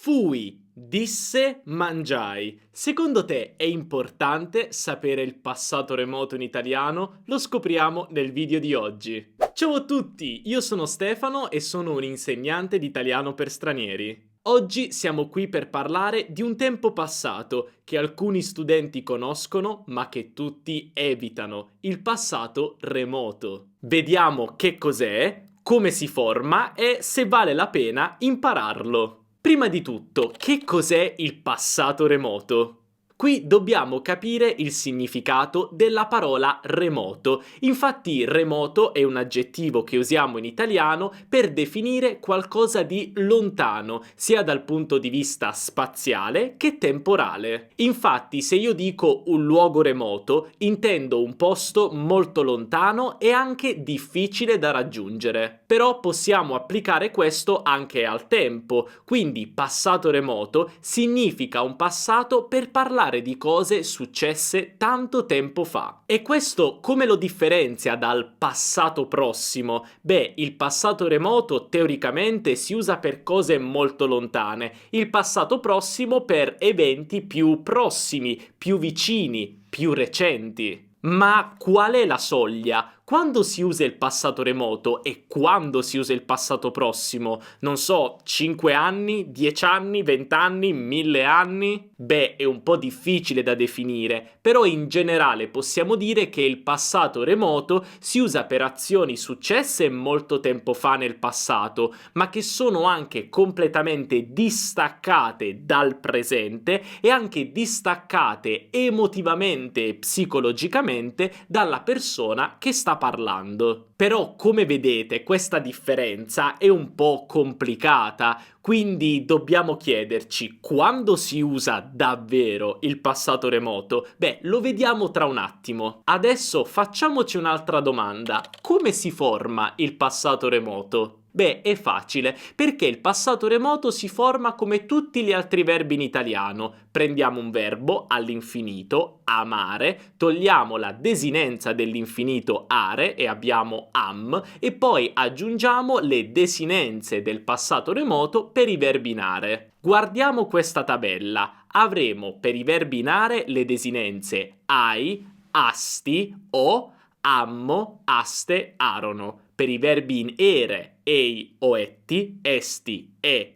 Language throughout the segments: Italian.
Fui, disse, mangiai. Secondo te è importante sapere il passato remoto in italiano? Lo scopriamo nel video di oggi. Ciao a tutti, io sono Stefano e sono un insegnante di italiano per stranieri. Oggi siamo qui per parlare di un tempo passato che alcuni studenti conoscono ma che tutti evitano, il passato remoto. Vediamo che cos'è, come si forma e se vale la pena impararlo. Prima di tutto, che cos'è il passato remoto? Qui dobbiamo capire il significato della parola remoto. Infatti remoto è un aggettivo che usiamo in italiano per definire qualcosa di lontano, sia dal punto di vista spaziale che temporale. Infatti se io dico un luogo remoto, intendo un posto molto lontano e anche difficile da raggiungere. Però possiamo applicare questo anche al tempo, quindi passato remoto significa un passato per parlare di cose successe tanto tempo fa. E questo come lo differenzia dal passato prossimo? Beh, il passato remoto teoricamente si usa per cose molto lontane, il passato prossimo per eventi più prossimi, più vicini, più recenti. Ma qual è la soglia? Quando si usa il passato remoto e quando si usa il passato prossimo? Non so, 5 anni, 10 anni, 20 anni, 1000 anni? Beh, è un po' difficile da definire, però in generale possiamo dire che il passato remoto si usa per azioni successe molto tempo fa nel passato, ma che sono anche completamente distaccate dal presente e anche distaccate emotivamente e psicologicamente dalla persona che sta parlando. Però come vedete questa differenza è un po' complicata, quindi dobbiamo chiederci quando si usa davvero il passato remoto? Beh, lo vediamo tra un attimo. Adesso facciamoci un'altra domanda. Come si forma il passato remoto? Beh, è facile, perché il passato remoto si forma come tutti gli altri verbi in italiano. Prendiamo un verbo all'infinito, amare, togliamo la desinenza dell'infinito are e abbiamo am, e poi aggiungiamo le desinenze del passato remoto per i verbi in are. Guardiamo questa tabella. Avremo per i verbi in are le desinenze ai, asti, o, ammo, aste, arono. Per i verbi in ere, ei, oetti, esti,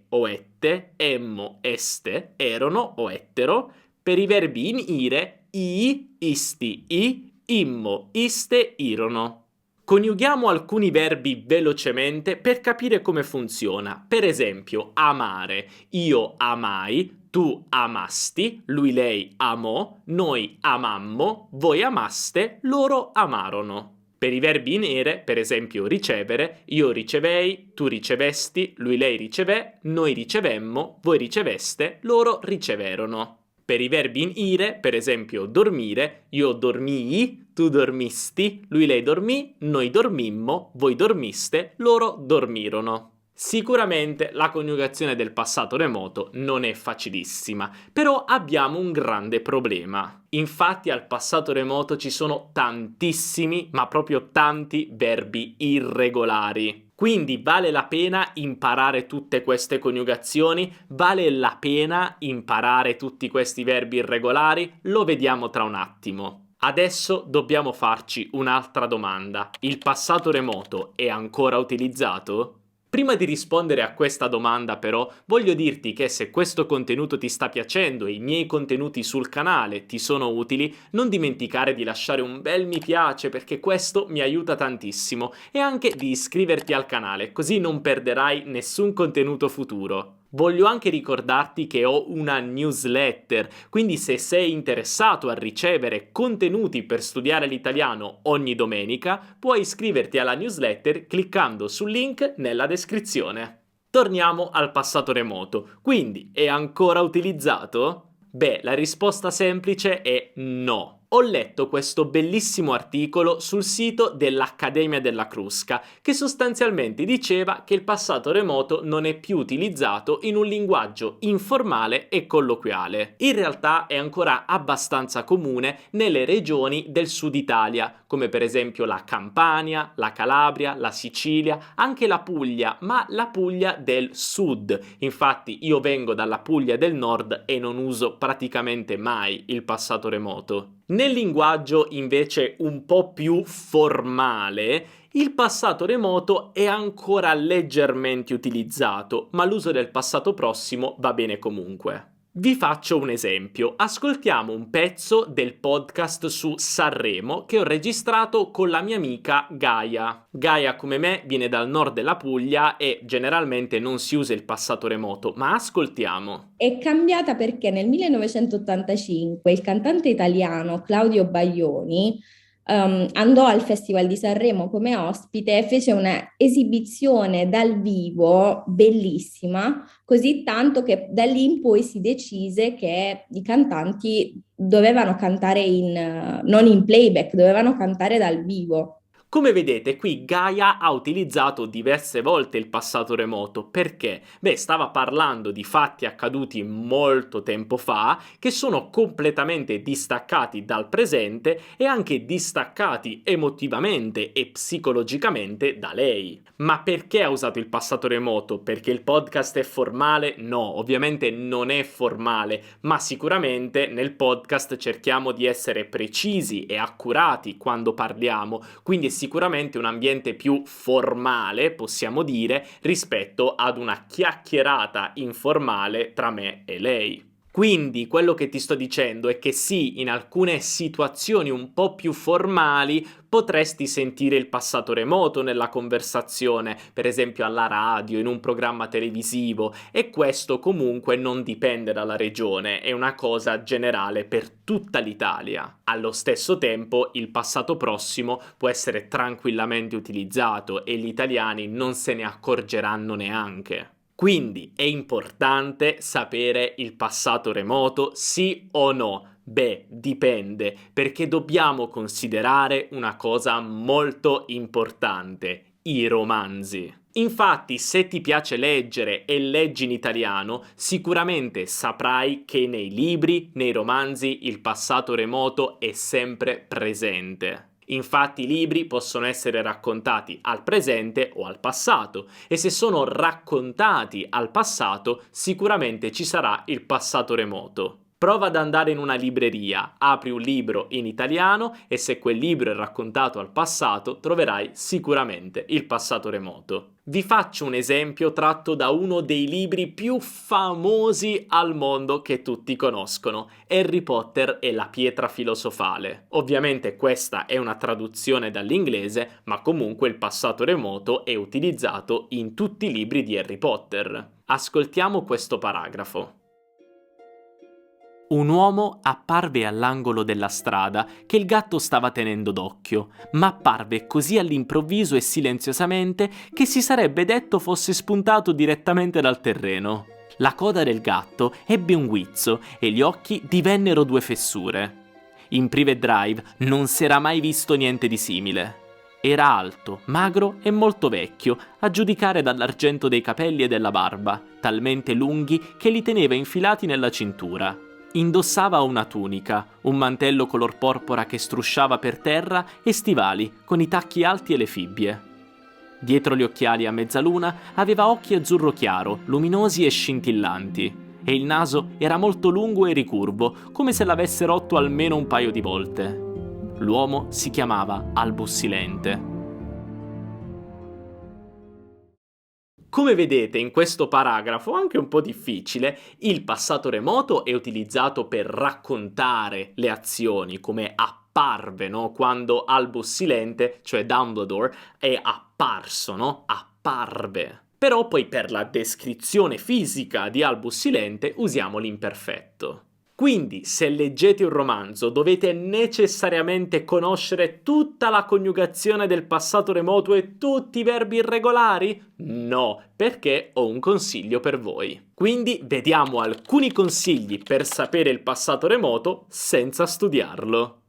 oette, emmo, este, erono, oettero. Per i verbi in ire, isti, immo, iste, irono. Coniughiamo alcuni verbi velocemente per capire come funziona. Per esempio, amare. Io amai, tu amasti, lui lei amò, noi amammo, voi amaste, loro amarono. Per i verbi in ere, per esempio ricevere, io ricevei, tu ricevesti, lui lei ricevé, noi ricevemmo, voi riceveste, loro riceverono. Per i verbi in ire, per esempio dormire, io dormii, tu dormisti, lui lei dormì, noi dormimmo, voi dormiste, loro dormirono. Sicuramente la coniugazione del passato remoto non è facilissima, però abbiamo un grande problema. Infatti al passato remoto ci sono tantissimi, ma proprio tanti verbi irregolari. Quindi vale la pena imparare tutte queste coniugazioni? Vale la pena imparare tutti questi verbi irregolari? Lo vediamo tra un attimo. Adesso dobbiamo farci un'altra domanda. Il passato remoto è ancora utilizzato? Prima di rispondere a questa domanda però voglio dirti che se questo contenuto ti sta piacendo e i miei contenuti sul canale ti sono utili, non dimenticare di lasciare un bel mi piace perché questo mi aiuta tantissimo e anche di iscriverti al canale così non perderai nessun contenuto futuro. Voglio anche ricordarti che ho una newsletter, quindi se sei interessato a ricevere contenuti per studiare l'italiano ogni domenica, puoi iscriverti alla newsletter cliccando sul link nella descrizione. Torniamo al passato remoto, quindi è ancora utilizzato? Beh, la risposta semplice è no. Ho letto questo bellissimo articolo sul sito dell'Accademia della Crusca che sostanzialmente diceva che il passato remoto non è più utilizzato in un linguaggio informale e colloquiale. In realtà è ancora abbastanza comune nelle regioni del sud Italia, come per esempio la Campania, la Calabria, la Sicilia, anche la Puglia, ma la Puglia del sud. Infatti io vengo dalla Puglia del nord e non uso praticamente mai il passato remoto. Nel linguaggio invece un po' più formale, il passato remoto è ancora leggermente utilizzato, ma l'uso del passato prossimo va bene comunque. Vi faccio un esempio. Ascoltiamo un pezzo del podcast su Sanremo che ho registrato con la mia amica Gaia. Gaia, come me, viene dal nord della Puglia e generalmente non si usa il passato remoto, ma ascoltiamo. È cambiata perché nel 1985 il cantante italiano Claudio Baglioni andò al Festival di Sanremo come ospite e fece una esibizione dal vivo bellissima, così tanto che da lì in poi si decise che i cantanti dovevano cantare non in playback, dovevano cantare dal vivo. Come vedete, qui Gaia ha utilizzato diverse volte il passato remoto. Perché? Beh, stava parlando di fatti accaduti molto tempo fa che sono completamente distaccati dal presente e anche distaccati emotivamente e psicologicamente da lei. Ma perché ha usato il passato remoto? Perché il podcast è formale? No, ovviamente non è formale, ma sicuramente nel podcast cerchiamo di essere precisi e accurati quando parliamo, quindi è sicuramente un ambiente più formale, possiamo dire, rispetto ad una chiacchierata informale tra me e lei. Quindi quello che ti sto dicendo è che sì, in alcune situazioni un po' più formali potresti sentire il passato remoto nella conversazione, per esempio alla radio, in un programma televisivo, e questo comunque non dipende dalla regione, è una cosa generale per tutta l'Italia. Allo stesso tempo, il passato prossimo può essere tranquillamente utilizzato e gli italiani non se ne accorgeranno neanche. Quindi è importante sapere il passato remoto, sì o no? Beh, dipende, perché dobbiamo considerare una cosa molto importante: i romanzi. Infatti, se ti piace leggere e leggi in italiano, sicuramente saprai che nei libri, nei romanzi, il passato remoto è sempre presente. Infatti i libri possono essere raccontati al presente o al passato e se sono raccontati al passato sicuramente ci sarà il passato remoto. Prova ad andare in una libreria, apri un libro in italiano e se quel libro è raccontato al passato troverai sicuramente il passato remoto. Vi faccio un esempio tratto da uno dei libri più famosi al mondo che tutti conoscono, Harry Potter e la pietra filosofale. Ovviamente questa è una traduzione dall'inglese, ma comunque il passato remoto è utilizzato in tutti i libri di Harry Potter. Ascoltiamo questo paragrafo. Un uomo apparve all'angolo della strada che il gatto stava tenendo d'occhio, ma apparve così all'improvviso e silenziosamente che si sarebbe detto fosse spuntato direttamente dal terreno. La coda del gatto ebbe un guizzo e gli occhi divennero due fessure. In Private Drive non si era mai visto niente di simile. Era alto, magro e molto vecchio, a giudicare dall'argento dei capelli e della barba, talmente lunghi che li teneva infilati nella cintura. Indossava una tunica, un mantello color porpora che strusciava per terra e stivali con i tacchi alti e le fibbie. Dietro gli occhiali a mezzaluna aveva occhi azzurro chiaro, luminosi e scintillanti, e il naso era molto lungo e ricurvo, come se l'avesse rotto almeno un paio di volte. L'uomo si chiamava Albus Silente. Come vedete in questo paragrafo, anche un po' difficile, il passato remoto è utilizzato per raccontare le azioni, come apparve, no? Quando Albus Silente, cioè Dumbledore, è apparso, no? Apparve. Però poi per la descrizione fisica di Albus Silente usiamo l'imperfetto. Quindi, se leggete un romanzo, dovete necessariamente conoscere tutta la coniugazione del passato remoto e tutti i verbi irregolari? No, perché ho un consiglio per voi. Quindi, vediamo alcuni consigli per sapere il passato remoto senza studiarlo.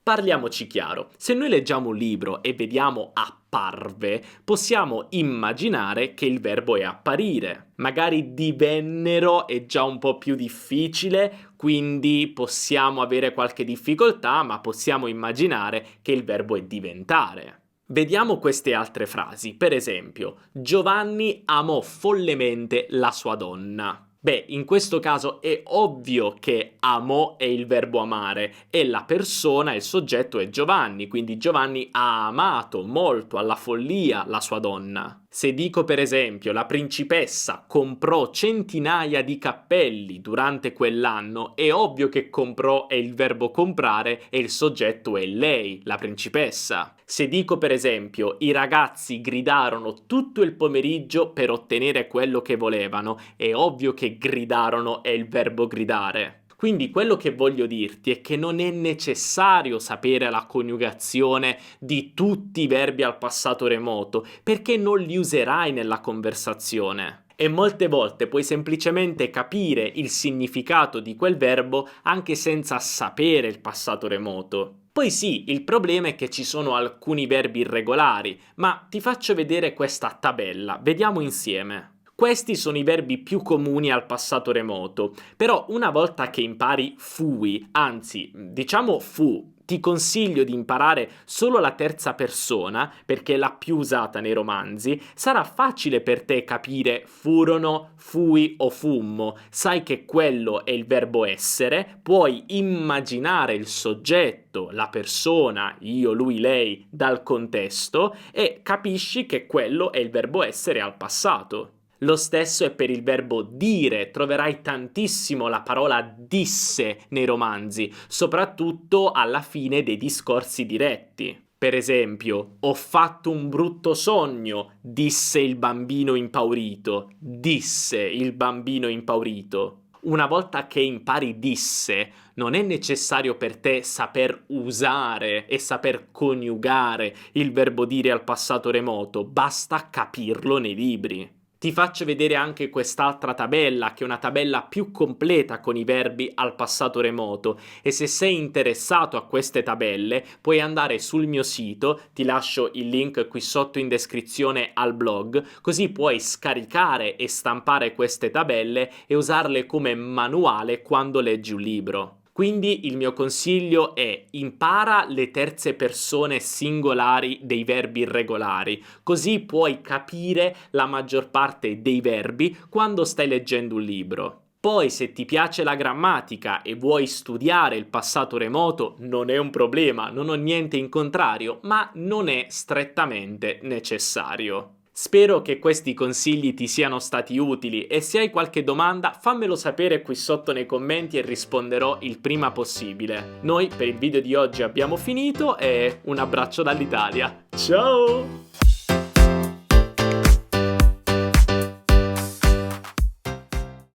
Parliamoci chiaro, se noi leggiamo un libro e vediamo apparve apparve, possiamo immaginare che il verbo è apparire. Magari divennero è già un po' più difficile, quindi possiamo avere qualche difficoltà, ma possiamo immaginare che il verbo è diventare. Vediamo queste altre frasi. Per esempio, Giovanni amò follemente la sua donna. Beh, in questo caso è ovvio che amò è il verbo amare e la persona, il soggetto è Giovanni, quindi Giovanni ha amato molto, alla follia, la sua donna. Se dico per esempio la principessa comprò centinaia di cappelli durante quell'anno, è ovvio che comprò è il verbo comprare e il soggetto è lei, la principessa. Se dico per esempio i ragazzi gridarono tutto il pomeriggio per ottenere quello che volevano, è ovvio che gridarono è il verbo gridare. Quindi quello che voglio dirti è che non è necessario sapere la coniugazione di tutti i verbi al passato remoto, perché non li userai nella conversazione. E molte volte puoi semplicemente capire il significato di quel verbo anche senza sapere il passato remoto. Poi sì, il problema è che ci sono alcuni verbi irregolari, ma ti faccio vedere questa tabella, vediamo insieme. Questi sono i verbi più comuni al passato remoto, però una volta che impari fui, anzi, diciamo fu, ti consiglio di imparare solo la terza persona, perché è la più usata nei romanzi, sarà facile per te capire furono, fui o fummo. Sai che quello è il verbo essere, puoi immaginare il soggetto, la persona, io, lui, lei, dal contesto e capisci che quello è il verbo essere al passato. Lo stesso è per il verbo dire, troverai tantissimo la parola disse nei romanzi, soprattutto alla fine dei discorsi diretti. Per esempio, ho fatto un brutto sogno, disse il bambino impaurito, disse il bambino impaurito. Una volta che impari disse, non è necessario per te saper usare e saper coniugare il verbo dire al passato remoto, basta capirlo nei libri. Ti faccio vedere anche quest'altra tabella, che è una tabella più completa con i verbi al passato remoto, e se sei interessato a queste tabelle puoi andare sul mio sito, ti lascio il link qui sotto in descrizione al blog, così puoi scaricare e stampare queste tabelle e usarle come manuale quando leggi un libro. Quindi il mio consiglio è impara le terze persone singolari dei verbi irregolari, così puoi capire la maggior parte dei verbi quando stai leggendo un libro. Poi se ti piace la grammatica e vuoi studiare il passato remoto non è un problema, non ho niente in contrario, ma non è strettamente necessario. Spero che questi consigli ti siano stati utili e se hai qualche domanda fammelo sapere qui sotto nei commenti e risponderò il prima possibile. Noi per il video di oggi abbiamo finito e un abbraccio dall'Italia. Ciao!